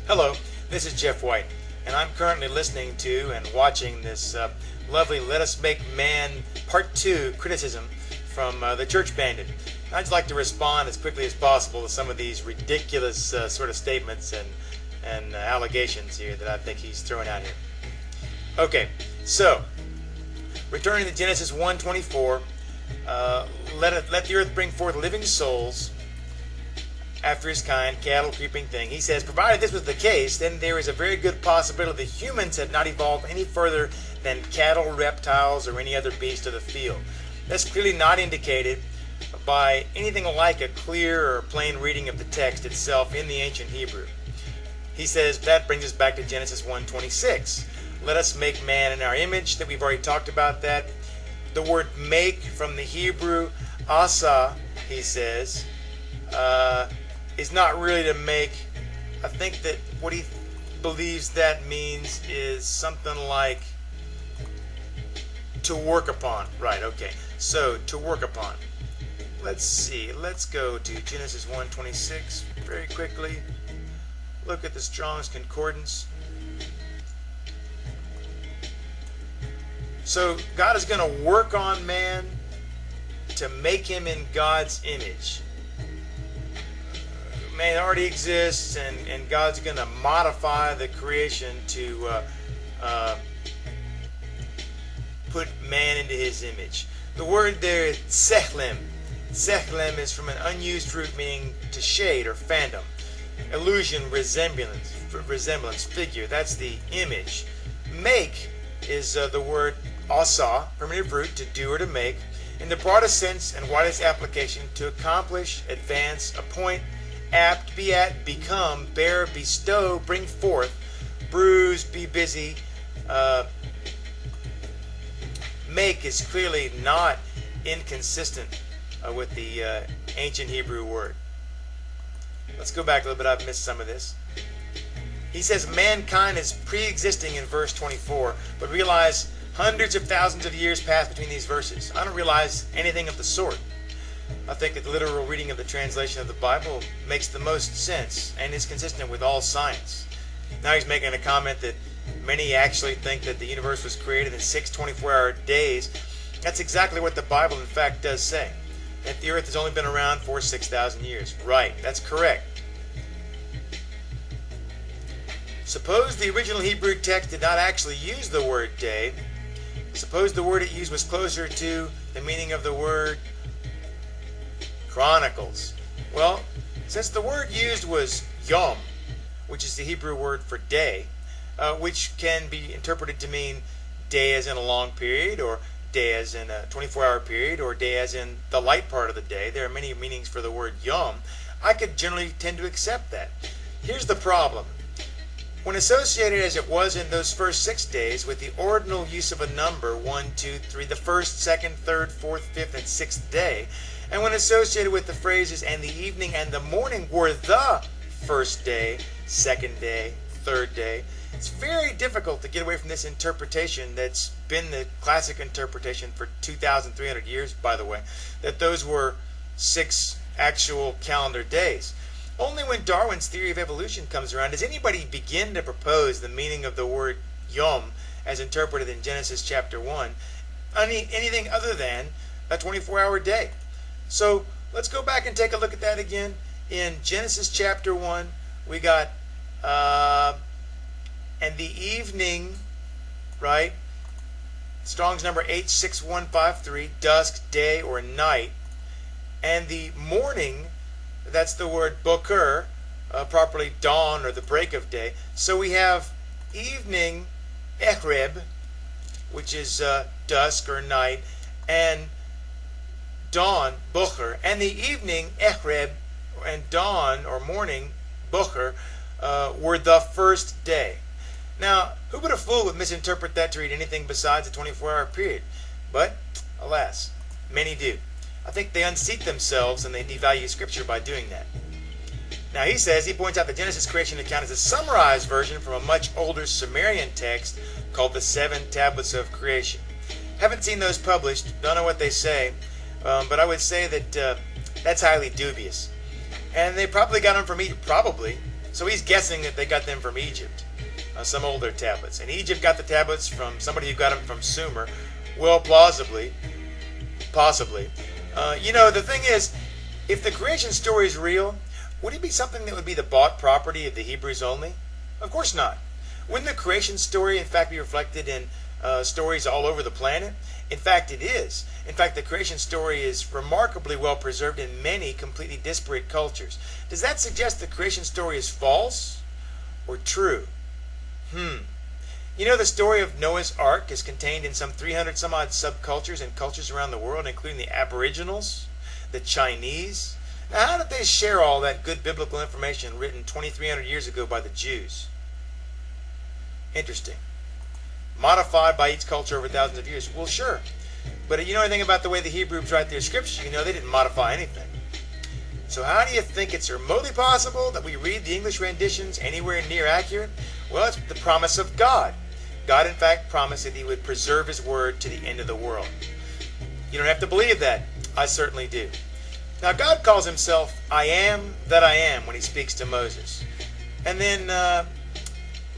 Hello, this is Jeff White, and I'm currently listening to and watching this lovely Let Us Make Man Part 2 criticism from the Church Bandit. I'd just like to respond as quickly as possible to some of these ridiculous sort of statements and allegations here that I think he's throwing out here. Okay, so, returning to Genesis 1:24, let the earth bring forth living souls after his kind, cattle, creeping thing. He says, provided this was the case, then there is a very good possibility that humans had not evolved any further than cattle, reptiles, or any other beast of the field. That's clearly not indicated by anything like a clear or plain reading of the text itself in the ancient Hebrew. He says that brings us back to Genesis 1:26. Let us make man in our image, that we've already talked about that. The word make from the Hebrew, asa, he says, is not really to make. I think that what he believes that means is something like to work upon. Right, okay. So, to work upon. Let's see. Let's go to Genesis 1:26 very quickly. Look at the Strong's Concordance. So, God is going to work on man to make him in God's image. Man already exists, and God's going to modify the creation to put man into his image. The word there is sechlem. Sechlem is from an unused root meaning to shade or phantom. Illusion, resemblance, figure. That's the image. Make is the word asa, primitive root, to do or to make. In the broadest sense and widest application, to accomplish, advance, appoint, apt, be at, become, bear, bestow, bring forth, bruise, be busy. Make is clearly not inconsistent with the ancient Hebrew word. Let's go back a little bit. I've missed some of this. He says mankind is pre-existing in verse 24, but realize hundreds of thousands of years passed between these verses. I don't realize anything of the sort. I think that the literal reading of the translation of the Bible makes the most sense and is consistent with all science. Now he's making a comment that many actually think that the universe was created in 6 24-hour days. That's exactly what the Bible in fact does say. That the earth has only been around for 6,000 years. Right, that's correct. Suppose the original Hebrew text did not actually use the word day. Suppose the word it used was closer to the meaning of the word Chronicles. Well, since the word used was yom, which is the Hebrew word for day, which can be interpreted to mean day as in a long period, or day as in a 24-hour period, or day as in the light part of the day. There are many meanings for the word yom. I could generally tend to accept that. Here's the problem. When associated as it was in those first 6 days with the ordinal use of a number, 1, 2, 3, the first, second, third, fourth, fifth, and sixth day, and when associated with the phrases and the evening and the morning were the first day, second day, third day, it's very difficult to get away from this interpretation that's been the classic interpretation for 2,300 years, by the way, that those were 6 actual calendar days. Only when Darwin's theory of evolution comes around does anybody begin to propose the meaning of the word yom as interpreted in Genesis chapter 1, anything other than a 24-hour day. So let's go back and take a look at that again. In Genesis chapter 1, we got, and the evening, right? Strong's number 86153, dusk, day, or night. And the morning, that's the word boker, properly dawn or the break of day. So we have evening, echreb, which is dusk or night, and dawn, bocher, and the evening, echreb, and dawn or morning, bocher, were the first day. Now, who but a fool would misinterpret that to read anything besides a 24-hour period? But, alas, many do. I think they unseat themselves and they devalue Scripture by doing that. Now he points out the Genesis creation account is a summarized version from a much older Sumerian text called the 7 Tablets of Creation. Haven't seen those published, don't know what they say, but I would say that that's highly dubious. And they probably got them from So he's guessing that they got them from Egypt, some older tablets. And Egypt got the tablets from somebody who got them from Sumer. Well, plausibly, possibly. The thing is, if the creation story is real, would it be something that would be the bought property of the Hebrews only? Of course not. Wouldn't the creation story, in fact, be reflected in stories all over the planet? In fact, it is. In fact, the creation story is remarkably well preserved in many completely disparate cultures. Does that suggest the creation story is false or true? The story of Noah's Ark is contained in some 300 some odd subcultures and cultures around the world, including the Aboriginals, the Chinese. Now, how did they share all that good biblical information written 2,300 years ago by the Jews? Interesting. Modified by each culture over thousands of years. Well, sure. But if you know anything about the way the Hebrews write their scriptures, you know they didn't modify anything. So how do you think it's remotely possible that we read the English renditions anywhere near accurate? Well, it's the promise of God. God, in fact, promised that he would preserve his word to the end of the world. You don't have to believe that. I certainly do. Now, God calls himself I am that I am when he speaks to Moses. And then,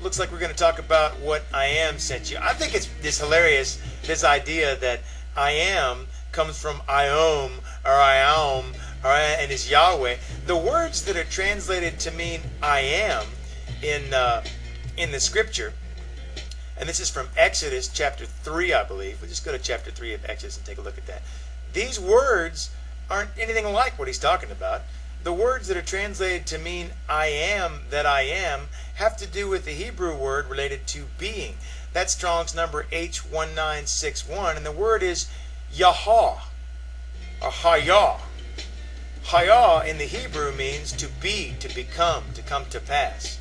looks like we're going to talk about what I am sent you. I think it's hilarious, this idea that I am comes from Iom or Iom and is Yahweh. The words that are translated to mean I am in the scripture, and this is from Exodus chapter 3, I believe. We'll just go to chapter 3 of Exodus and take a look at that. These words aren't anything like what he's talking about. The words that are translated to mean I am that I am have to do with the Hebrew word related to being. That's Strong's number H1961, and the word is Yahah, or Hayah. Hayah in the Hebrew means to be, to become, to come to pass.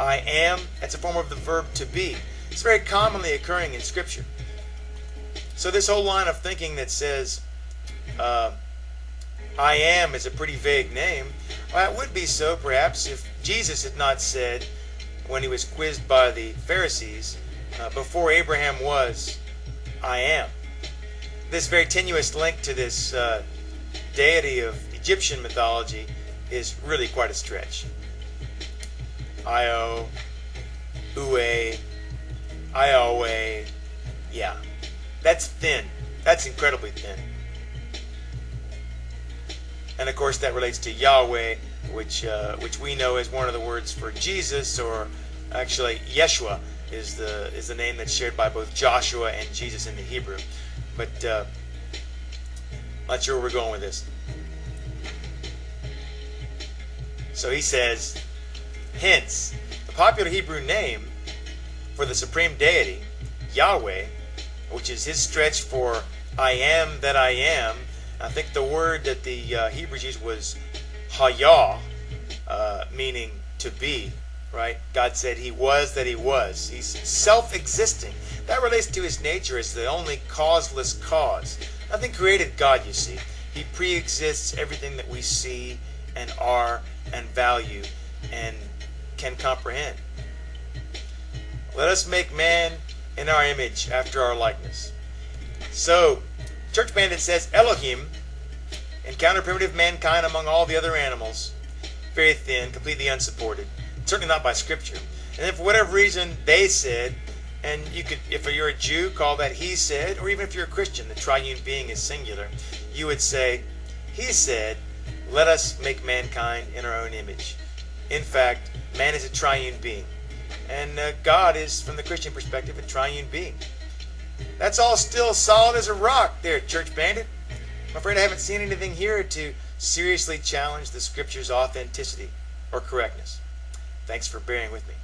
I am, that's a form of the verb to be. It's very commonly occurring in Scripture. So this whole line of thinking that says I am is a pretty vague name, well, it would be so perhaps if Jesus had not said, when he was quizzed by the Pharisees, before Abraham was, I am. This very tenuous link to this deity of Egyptian mythology is really quite a stretch. Io, Ue, Iowe, yeah. That's thin. That's incredibly thin. And of course that relates to Yahweh, which we know is one of the words for Jesus, or actually Yeshua is the name that's shared by both Joshua and Jesus in the Hebrew. But not sure where we're going with this. So he says, hence, the popular Hebrew name for the supreme deity, Yahweh, which is his stretch for I am that I am. I think the word that the Hebrews used was Hayah, meaning to be, right? God said he was that he was. He's self-existing. That relates to his nature as the only causeless cause. Nothing created God, you see. He pre-exists everything that we see and are and value and can comprehend. Let us make man in our image, after our likeness. So, Church Bandit says Elohim encountered primitive mankind among all the other animals. Very thin, completely unsupported. Certainly not by Scripture. And then for whatever reason they said, and you could, if you're a Jew, call that he said, or even if you're a Christian, the triune being is singular, you would say, he said, let us make mankind in our own image. In fact, man is a triune being. And God is, from the Christian perspective, a triune being. That's all still solid as a rock there, Church Bandit. I'm afraid I haven't seen anything here to seriously challenge the Scripture's authenticity or correctness. Thanks for bearing with me.